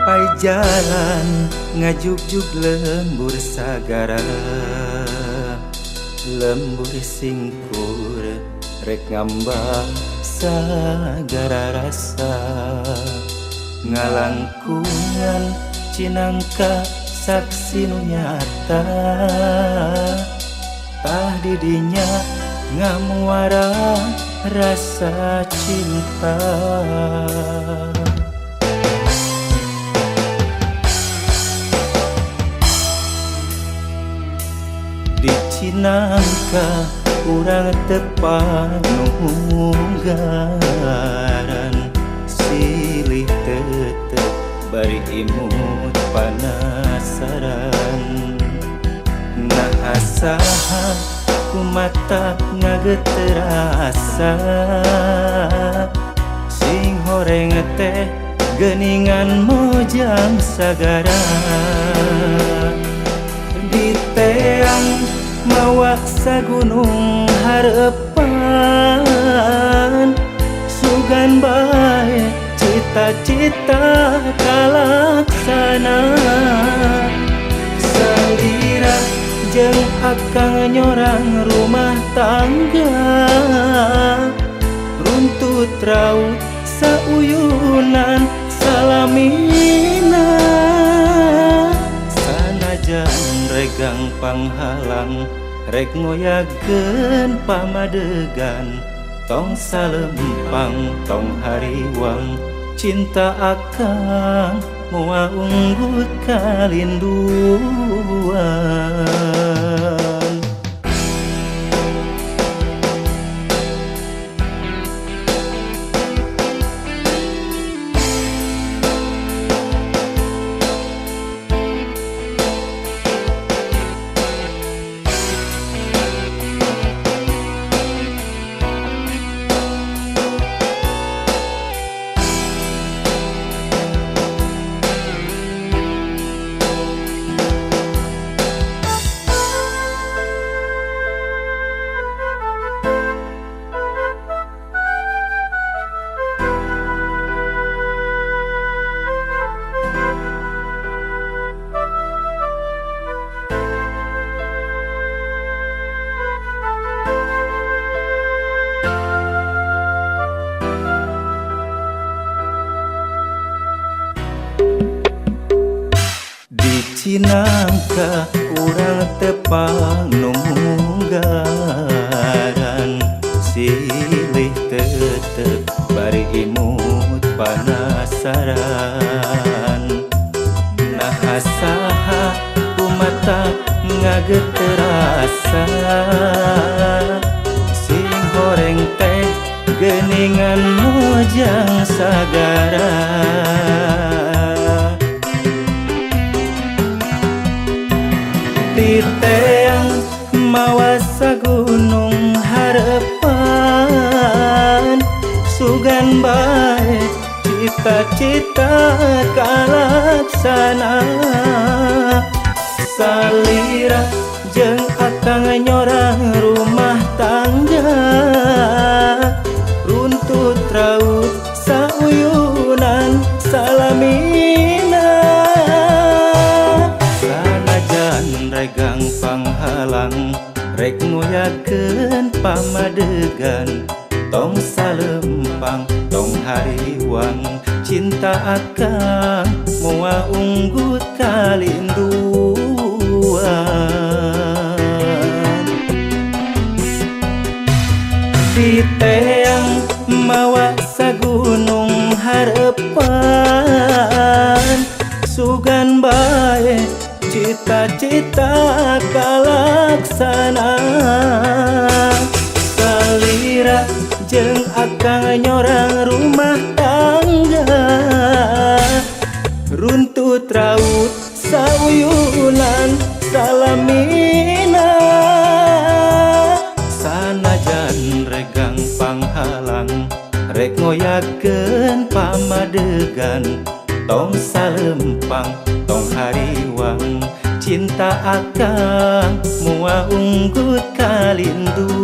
Pai jalan ngajuk-juk lembur sagara, lembur singkur rek ngambah sagara rasa. Ngalangkungan cinangka saksi nu nyata, tah didinya ngamuara rasa cinta. Di cinangka urang tepanunggaran, silih tetep bari imut panasaran. Nah asaha kumata ngageterasa, sing horeng teh geuningan mojang sagara. Di teang mawa sagunung harepan, sugan bae cita-cita kalaksana. Salira jeung akang nyorang rumah tangga, runtut raut sauyunan salamina. Sanajan regang panghalang rek ngoyakeun pamadegan, tong salempang tong hariwang cinta akang moal unggut kalinduan. Cinangka urang tepanunggaran, silih tetep bari imut panasaran. Nah asaha kumata ngageterasa, sing horeng teh geuningan mojang sagara. Di teang mawa sagunung harepan, sugan bae cita-cita kalaksana. Salira jeung akang nyorang rumah tangga, runtut raut sauyunan salamina. Regang panghalang rek ngoyakeun pamadegan, tong salempang tong hariwang cinta akang moal unggut kalinduan. Di teang mawa sagunung harepan, sugan bae cita-cita kalaksana. Salira jeung akang nyorang rumah tangga, runtut raut sauyunan salamina. Sanajan regang panghalang rek ngoyakeun pamadegan, tong salempang tong hariwang cinta akang moal unggut kalindu.